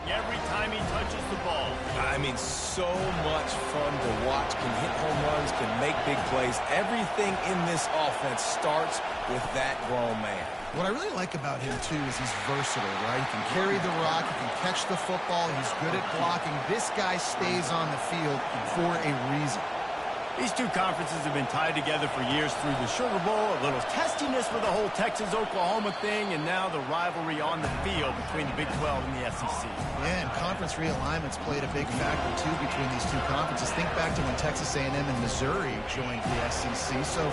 Every time he touches the ball. I mean, so much fun to watch. Can hit home runs, can make big plays. Everything in this offense starts with that grown man. What I really like about him, too, is he's versatile, right? He can carry the rock, he can catch the football, he's good at blocking. This guy stays on the field for a reason. These two conferences have been tied together for years through the Sugar Bowl, a little testiness for the whole Texas-Oklahoma thing, and now the rivalry on the field between the Big 12 and the SEC. Yeah, and conference realignments played a big factor, too, between these two conferences. Think back to when Texas A&M and Missouri joined the SEC. So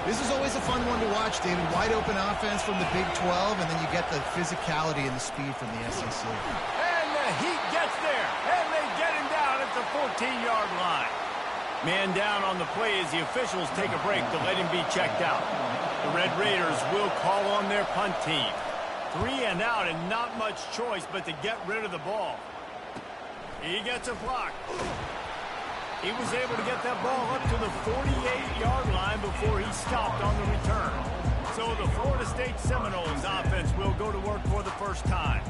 this is always a fun one to watch, David. Wide-open offense from the Big 12, and then you get the physicality and the speed from the SEC. And the Heat gets there, and they get him down at the 14-yard line. Man down on the play as the officials take a break to let him be checked out. The Red Raiders will call on their punt team. 3 and out and not much choice but to get rid of the ball. He gets a block. He was able to get that ball up to the 48-yard line before he stopped on the return. So the Florida State Seminoles offense will go to work for the first time.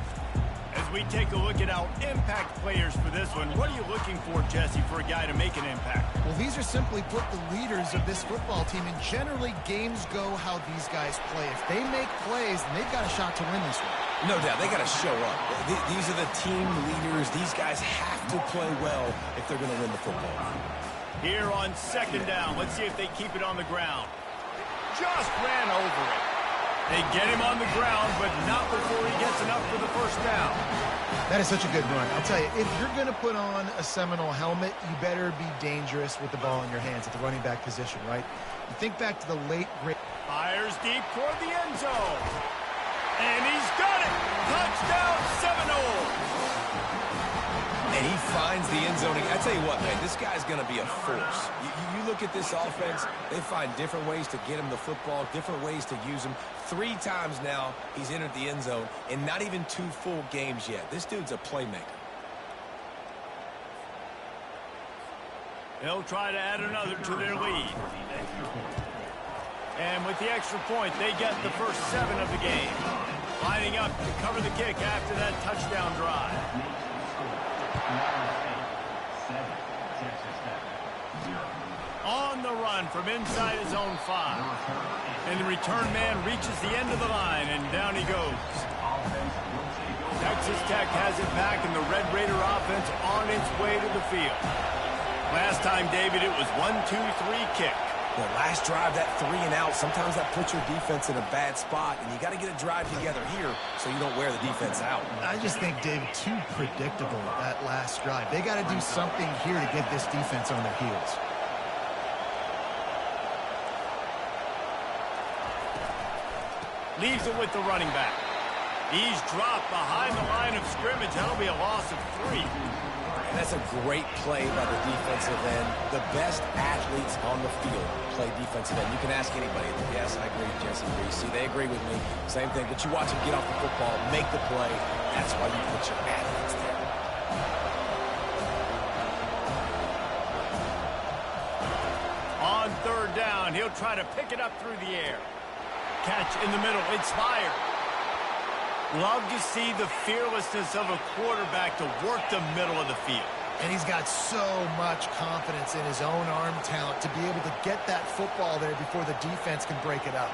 As we take a look at our impact players for this one, what are you looking for, Jesse, for a guy to make an impact? Well, these are simply put the leaders of this football team, and generally games go how these guys play. If they make plays, then they've got a shot to win this one. No doubt, they got to show up. These are the team leaders. These guys have to play well if they're going to win the football. Here on second down, let's see if they keep it on the ground. Just ran over it. They get him on the ground, but not before he gets enough for the first down. That is such a good run. I'll tell you, if you're going to put on a Seminole helmet, you better be dangerous with the ball in your hands at the running back position, right? You think back to the late great... Fires deep toward the end zone. And he's got it! Touchdown, Seminoles! And he finds the end zone. I tell you what, man, this guy's going to be a force. You look at this offense, they find different ways to get him the football, different ways to use him. 3 times now he's entered the end zone, and not even 2 full games yet. This dude's a playmaker. They'll try to add another to their lead. And with the extra point, they get the first 7 of the game. Lining up to cover the kick after that touchdown drive. On the run from inside his own 5. And the return man reaches the end of the line, and down he goes. Texas Tech has it back, and the Red Raider offense on its way to the field. Last time, David, it was 1-2-3 kick. The last drive, that 3 and out, sometimes that puts your defense in a bad spot, and you got to get a drive together here so you don't wear the defense out. I just think, David, too predictable that last drive. They got to do something here to get this defense on their heels. Leaves it with the running back. He's dropped behind the line of scrimmage. That'll be a loss of 3. And that's a great play by the defensive end. The best athletes on the field play defensive end. You can ask anybody. Yes, I agree, Jesse Reese. See, they agree with me. Same thing. But you watch them get off the football, make the play. That's why you put your athletes there. On third down, he'll try to pick it up through the air. Catch in the middle. It's fired. Love to see the fearlessness of a quarterback to work the middle of the field. And he's got so much confidence in his own arm talent to be able to get that football there before the defense can break it up.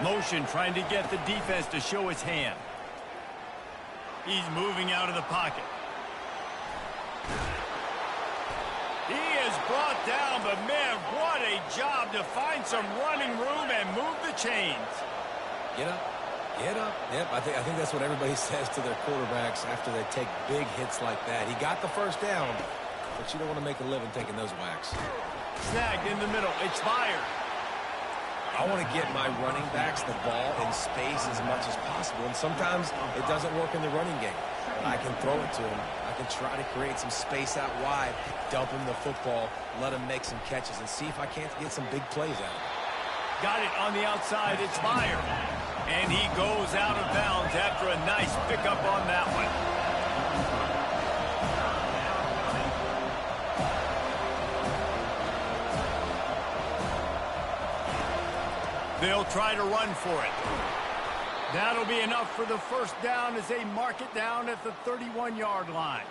Motion trying to get the defense to show his hand. He's moving out of the pocket. He is brought down, but man, what a job to find some running room and move the chains. Get up. Get up. Yep, I think that's what everybody says to their quarterbacks after they take big hits like that. He got the first down, but you don't want to make a living taking those whacks. Snagged in the middle. It's fired. I want to get my running backs the ball in space as much as possible, and sometimes it doesn't work in the running game. But I can throw it to him. I can try to create some space out wide, dump him the football, let him make some catches, and see if I can't get some big plays out of it. Got it on the outside. It's fired. And he goes out of bounds after a nice pickup on that one. They'll try to run for it. That'll be enough for the first down as they mark it down at the 31-yard line.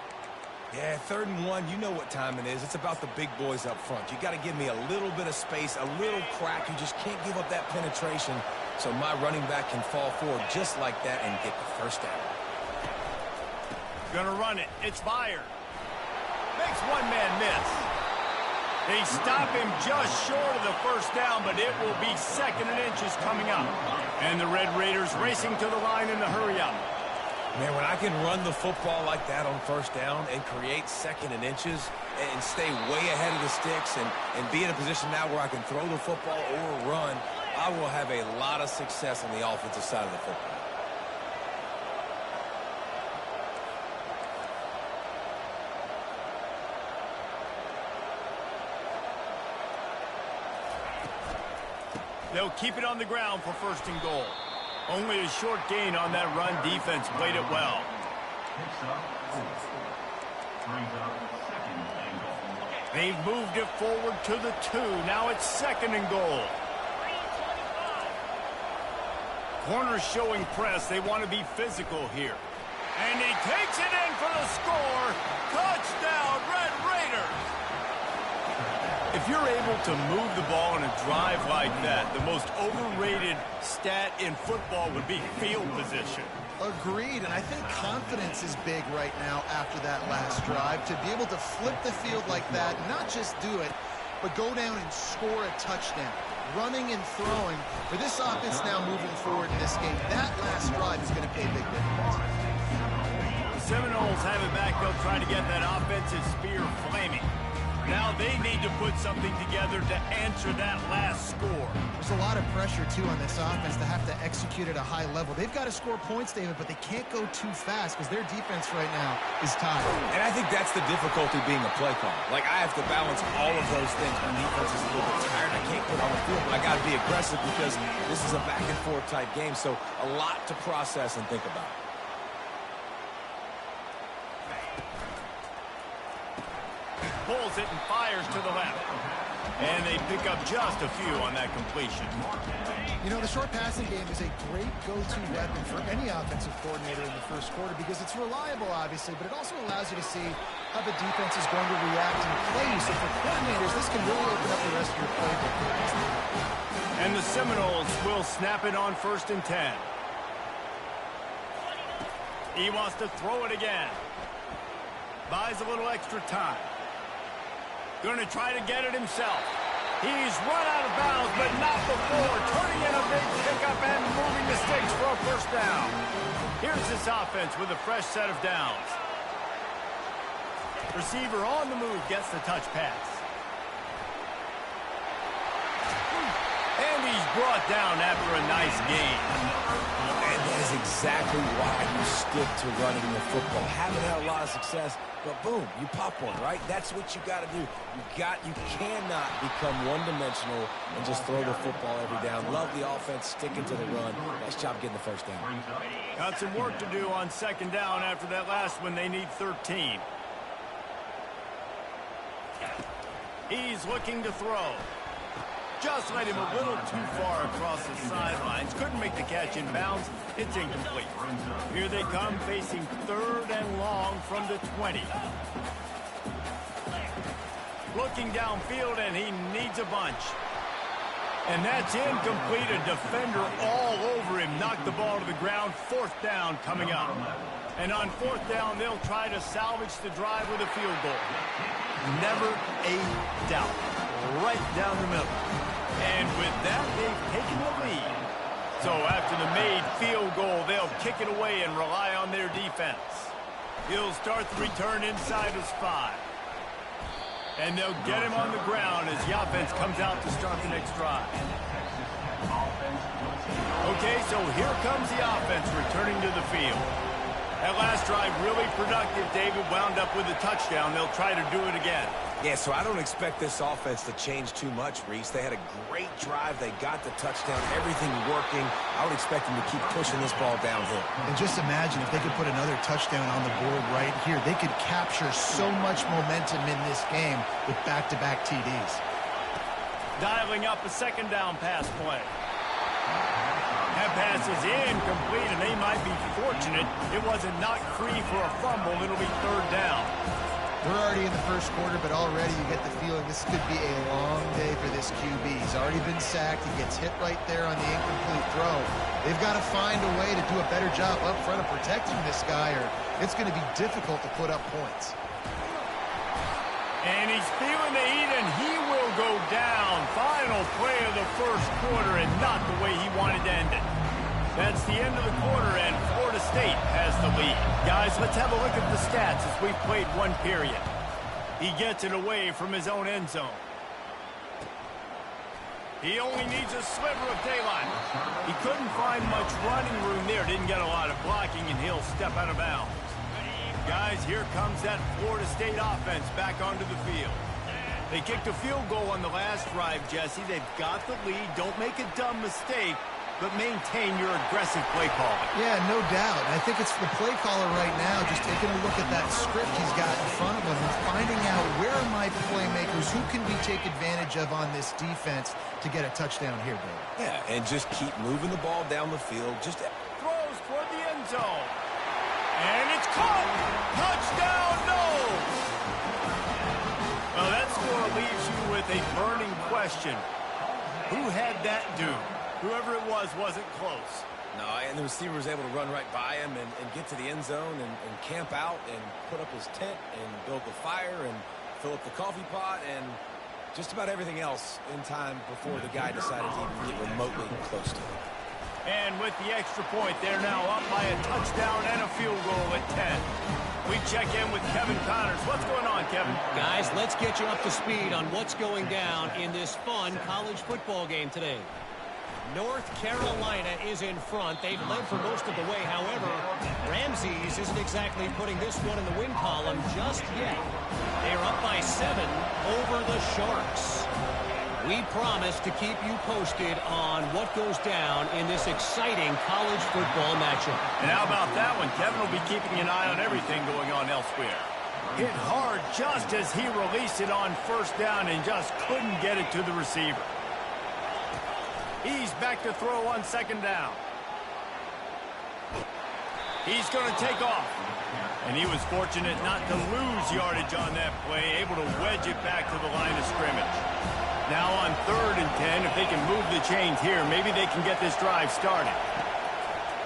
Yeah, 3rd and 1, you know what time it is. It's about the big boys up front. You got to give me a little bit of space, a little crack. You just can't give up that penetration so my running back can fall forward just like that and get the first down. Gonna run it. It's fired. Makes one man miss. They stop him just short of the first down, but it will be 2nd and inches coming up. And the Red Raiders racing to the line in the hurry-up. Man, when I can run the football like that on 1st down and create 2nd and inches and stay way ahead of the sticks and be in a position now where I can throw the football or run, I will have a lot of success on the offensive side of the football. They'll keep it on the ground for 1st and goal. Only a short gain on that run. Defense played it well. They've moved it forward to the 2. Now it's 2nd and goal. Corners showing press. They want to be physical here. And he takes it in for the score. Touchdown, Red Raiders. If you're able to move the ball in a drive like that, the most overrated stat in football would be field position. Agreed, and I think confidence is big right now after that last drive. To be able to flip the field like that, not just do it, but go down and score a touchdown. Running and throwing. For this offense now moving forward in this game, that last drive is going to pay big dividends. The Seminoles have it back. They'll try to get that offensive spear flaming. Now they need to put something together to answer that last score. There's a lot of pressure, too, on this offense to have to execute at a high level. They've got to score points, David, but they can't go too fast because their defense right now is tired. And I think that's the difficulty being a play caller. Like, I have to balance all of those things. My defense is a little bit tired. I can't put on the field, but I got to be aggressive because this is a back-and-forth type game, so a lot to process and think about. Pulls it and fires to the left. And they pick up just a few on that completion. You know, the short passing game is a great go-to weapon for any offensive coordinator in the first quarter because it's reliable, obviously, but it also allows you to see how the defense is going to react and play you. So for coordinators, this can really open up the rest of your playbook. And the Seminoles will snap it on 1st and 10. He wants to throw it again. Buys a little extra time. Going to try to get it himself. He's run out of bounds, but not before. Turning in a big pickup and moving the sticks for a 1st down. Here's this offense with a fresh set of downs. Receiver on the move gets the touch pass. And he's brought down after a nice gain. And that is exactly why you stick to running the football. Haven't had a lot of success, but boom, you pop one, right? That's what you got to do. You cannot become one-dimensional and just throw the football every down. Love the offense, sticking to the run. Nice job getting the 1st down. Got some work to do on 2nd down after that last one. They need 13. He's looking to throw. Just let him a little too far across the sidelines. Couldn't make the catch in bounds. It's incomplete. Here they come facing 3rd and long from the 20. Looking downfield, and he needs a bunch. And that's incomplete. A defender all over him. Knocked the ball to the ground. 4th down coming up. And on 4th down, they'll try to salvage the drive with a field goal. Never a doubt. Right down the middle. And with that, they've taken the lead. So after the made field goal, they'll kick it away and rely on their defense. He'll start the return inside his 5. And they'll get him on the ground as the offense comes out to start the next drive. Okay, so here comes the offense returning to the field. That last drive really productive. David wound up with a touchdown. They'll try to do it again. Yeah, so I don't expect this offense to change too much, Reese. They had a great drive. They got the touchdown, everything working. I would expect them to keep pushing this ball downhill. And just imagine if they could put another touchdown on the board right here. They could capture so much momentum in this game with back-to-back TDs. Dialing up a 2nd down pass play. That pass is incomplete, and they might be fortunate it wasn't knocked free for a fumble. It'll be third down. We're already in the first quarter, but already you get the feeling this could be a long day for this QB. He's already been sacked. He gets hit right there on the incomplete throw. They've got to find a way to do a better job up front of protecting this guy, or it's going to be difficult to put up points. And he's feeling the heat, and he will go down. Final play of the first quarter, and not the way he wanted to end it. That's the end of the quarter, and Florida State has the lead. Guys, let's have a look at the stats as we've played one period. He gets it away from his own end zone. He only needs a sliver of daylight. He couldn't find much running room there. Didn't get a lot of blocking, and he'll step out of bounds. Guys, here comes that Florida State offense back onto the field. They kicked a field goal on the last drive, Jesse. They've got the lead. Don't make a dumb mistake, but maintain your aggressive play calling. Yeah, no doubt. I think it's the play caller right now just taking a look at that script he's got in front of him and finding out where are my playmakers, who can we take advantage of on this defense to get a touchdown here, Dave. Yeah, and just keep moving the ball down the field. Just throws toward the end zone. And it's caught! Touchdown, no! Well, that score leaves you with a burning question. Who had that dude? Whoever it was wasn't close. No, and the receiver was able to run right by him and get to the end zone and camp out and put up his tent and build the fire and fill up the coffee pot and just about everything else in time before the guy decided to even get remotely close to him. And with the extra point, they're now up by a touchdown and a field goal at 10. We check in with Kevin Connors. What's going on, Kevin? Guys, let's get you up to speed on what's going down in this fun college football game today. North Carolina is in front. They've led for most of the way. However, Ramses isn't exactly putting this one in the win column just yet. They're up by 7 over the Sharks. We promise to keep you posted on what goes down in this exciting college football matchup. And how about that one? Kevin will be keeping an eye on everything going on elsewhere. Hit hard just as he released it on first down and just couldn't get it to the receiver. He's back to throw on second down. He's going to take off. And he was fortunate not to lose yardage on that play, able to wedge it back to the line of scrimmage. Now on 3rd and 10, if they can move the chains here, maybe they can get this drive started.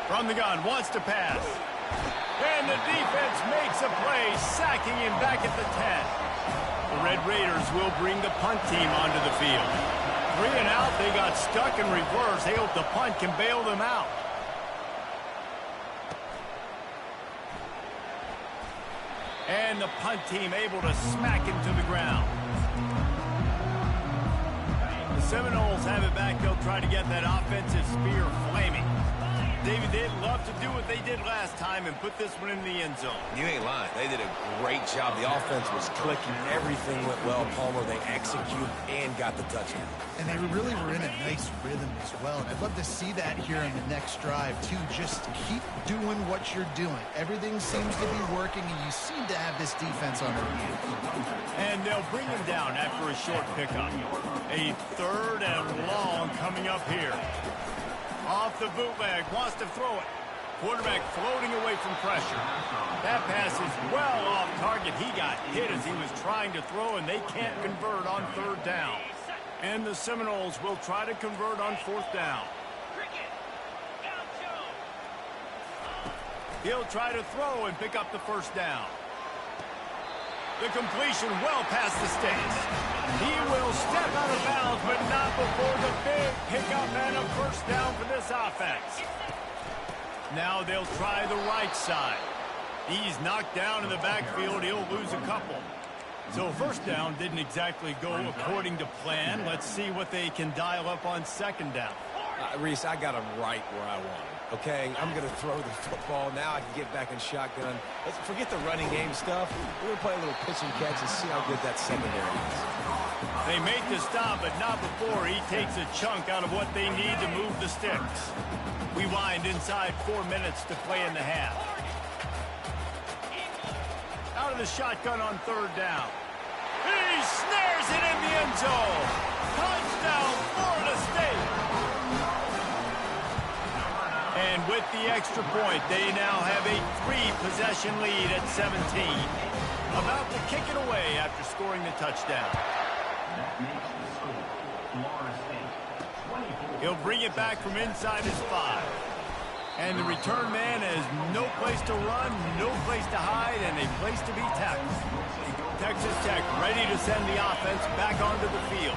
From the gun, wants to pass. And the defense makes a play, sacking him back at the 10. The Red Raiders will bring the punt team onto the field. 3 and out, they got stuck in reverse. They hope the punt can bail them out. And the punt team able to smack him to the ground. The Seminoles have it back. They'll try to get that offensive spear flaming. David, they'd love to do what they did last time and put this one in the end zone. You ain't lying. They did a great job. The offense was clicking. Everything went well. Palmer, they executed and got the touchdown. And they really were in a nice rhythm as well. And I'd love to see that here in the next drive, too. Just keep doing what you're doing. Everything seems to be working, and you seem to have this defense on their heels. And they'll bring him down after a short pickup. A 3rd and long coming up here. Off the bootleg, wants to throw it. Quarterback floating away from pressure. That pass is well off target. He got hit as he was trying to throw, and they can't convert on 3rd down. And the Seminoles will try to convert on 4th down. He'll try to throw and pick up the 1st down. The completion well past the stakes. He will step out of bounds, but not before the big pickup and a 1st down for this offense. Now they'll try the right side. He's knocked down in the backfield. He'll lose a couple. So 1st down didn't exactly go according to plan. Let's see what they can dial up on 2nd down. Reese, I got him right where I want him. Okay, I'm going to throw the football. Now I can get back in shotgun. Let's forget the running game stuff. We're going to play a little pitch and catch and see how good that secondary is. They make the stop, but not before he takes a chunk out of what they need to move the sticks. We wind inside 4 minutes to play in the half. Out of the shotgun on 3rd down. He snares it in the end zone. Touchdown, Florida State. And with the extra point, they now have a 3-possession lead at 17. About to kick it away after scoring the touchdown. He'll bring it back from inside his 5. And the return man has no place to run, no place to hide, and a place to be tackled. Texas Tech ready to send the offense back onto the field.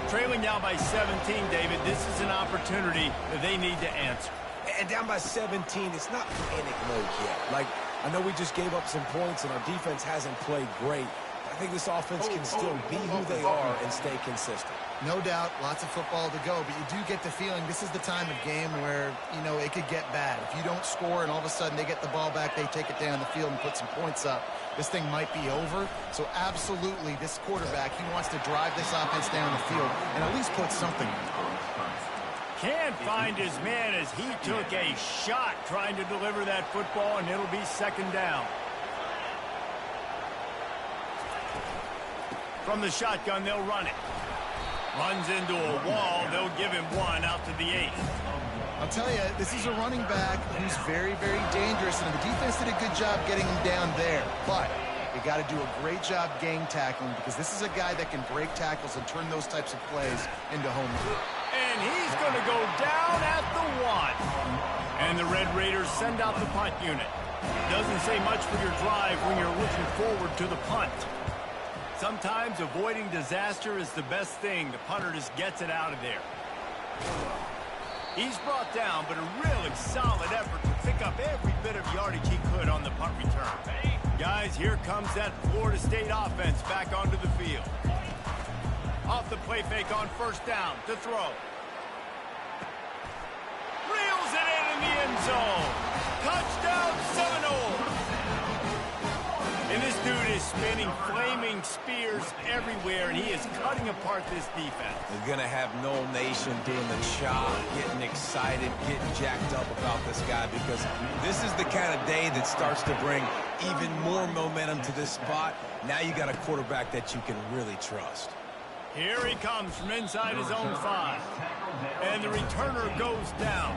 Trailing now by 17, David, this is an opportunity that they need to answer. And down by 17, it's not panic mode yet. Like, I know we just gave up some points and our defense hasn't played great. I think this offense can still be who they are and stay consistent. No doubt, lots of football to go, but you do get the feeling this is the time of game where, you know, it could get bad. If you don't score and all of a sudden they get the ball back, they take it down the field and put some points up, this thing might be over. So absolutely, this quarterback, he wants to drive this offense down the field and at least put something in. Can't find his man as he took a shot trying to deliver that football, and it'll be second down. From the shotgun, they'll run it. Runs into a wall. They'll give him 1 out to the 8. I'll tell you, this is a running back who's very, very dangerous, and the defense did a good job getting him down there. But you got to do a great job gang tackling because this is a guy that can break tackles and turn those types of plays into home run. And he's going to go down at the 1. And the Red Raiders send out the punt unit. Doesn't say much for your drive when you're looking forward to the punt. Sometimes avoiding disaster is the best thing. The punter just gets it out of there. He's brought down, but a really solid effort to pick up every bit of yardage he could on the punt return. Guys, here comes that Florida State offense back onto the field. Off the play fake on first down to throw. Reels it in the end zone. Touchdown Seminoles. And this dude is spinning flaming spears everywhere, and he is cutting apart this defense. We're going to have Noel Nation doing the chop, getting excited, getting jacked up about this guy because this is the kind of day that starts to bring even more momentum to this spot. Now you got a quarterback that you can really trust. Here he comes from inside his own 5. And the returner goes down.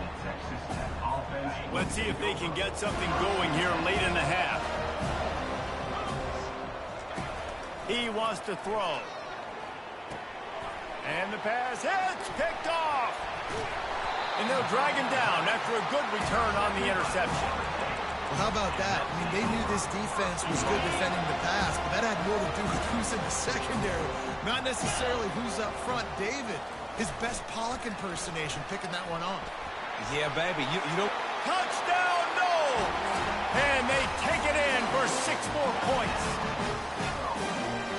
Let's see if they can get something going here late in the half. He wants to throw. And the pass hits, picked off. And they'll drag him down after a good return on the interception. Well, how about that? I mean, they knew this defense was good defending the pass, but that had more to do with who's in the secondary, not necessarily who's up front. David, his best Pollock impersonation, picking that one off. Yeah, baby, you don't... Touchdown, no! And they take it in for 6 more points.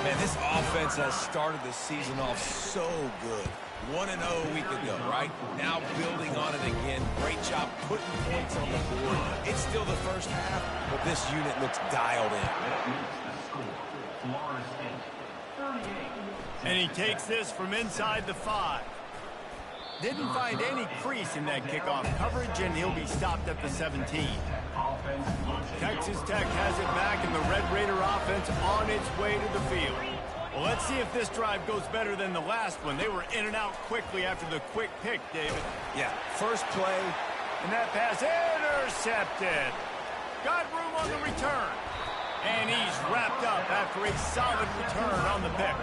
Man, this offense has started the season off so good. 1-0 a week ago, right? Now building on it again. Great job putting points on the board. It's still the first half, but this unit looks dialed in. And he takes this from inside the 5. Didn't find any crease in that kickoff coverage, and he'll be stopped at the 17. Texas Tech has it back, and the Red Raider offense on its way to the field. Well, let's see if this drive goes better than the last one. They were in and out quickly after the quick pick, David. Yeah, first play. And that pass intercepted. Got room on the return. And he's wrapped up after a solid return on the pick.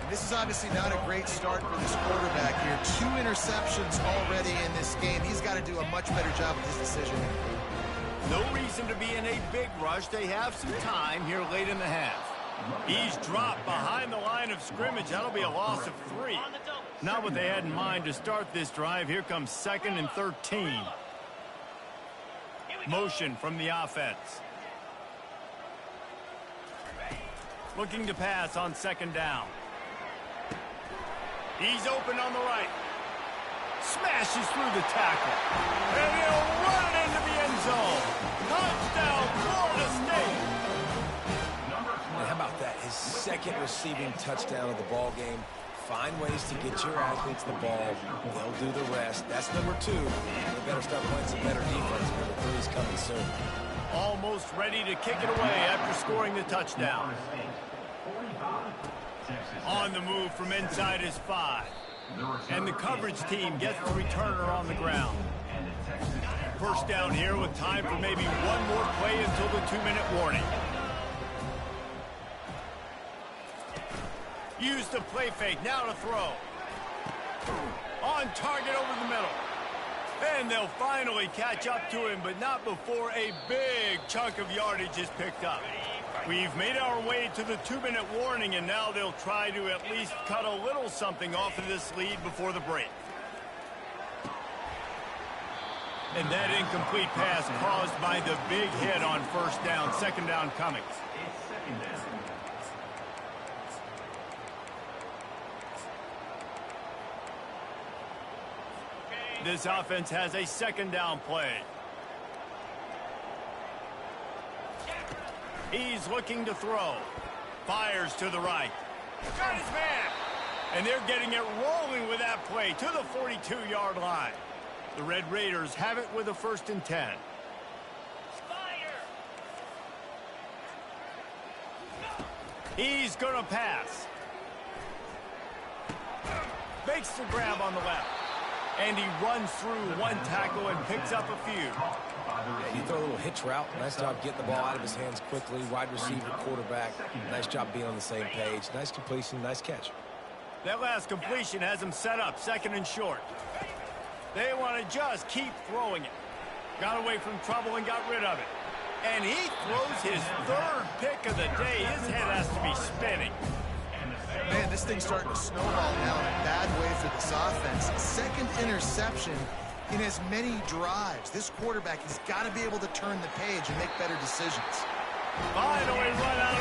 This is obviously not a great start for this quarterback here. 2 interceptions already in this game. He's got to do a much better job with his decision. No reason to be in a big rush. They have some time here late in the half. He's dropped behind the line of scrimmage. That'll be a loss of 3. Not what they had in mind to start this drive. Here comes 2nd and 13. Motion from the offense. Looking to pass on 2nd down. He's open on the right. Smashes through the tackle. And he'll run it into the end zone. Touchdown, Florida State. Man, how about that? His 2nd receiving touchdown of the ball game. Find ways to get your athletes the ball. They'll do the rest. That's number 2. They better start playing some better defense. Number 3 is coming soon. Almost ready to kick it away after scoring the touchdown. On the move from inside his 5. And the coverage team gets the returner on the ground. First down here with time for maybe one more play until the 2-minute warning. Use the play fake, now to throw. On target over the middle. And they'll finally catch up to him, but not before a big chunk of yardage is picked up. We've made our way to the 2-minute warning, and now they'll try to at least cut a little something off of this lead before the break. And that incomplete pass caused by the big hit on first down. Second down coming. This offense has a second down play. He's looking to throw. Fires to the right. Got his man. And they're getting it rolling with that play to the 42-yard line. The Red Raiders have it with a 1st and 10. He's going to pass. Makes the grab on the left. And he runs through one tackle and picks up a few. Yeah, you throw a little hitch route. Nice job getting the ball out of his hands quickly. Wide receiver, quarterback. Nice job being on the same page. Nice completion, nice catch. That last completion has him set up 2nd and short. They want to just keep throwing it. Got away from trouble and got rid of it. And he throws his 3rd pick of the day. His head has to be spinning. Man, this thing's starting to snowball now in a bad way for this offense. 2nd interception in as many drives. This quarterback has got to be able to turn the page and make better decisions. Finally run out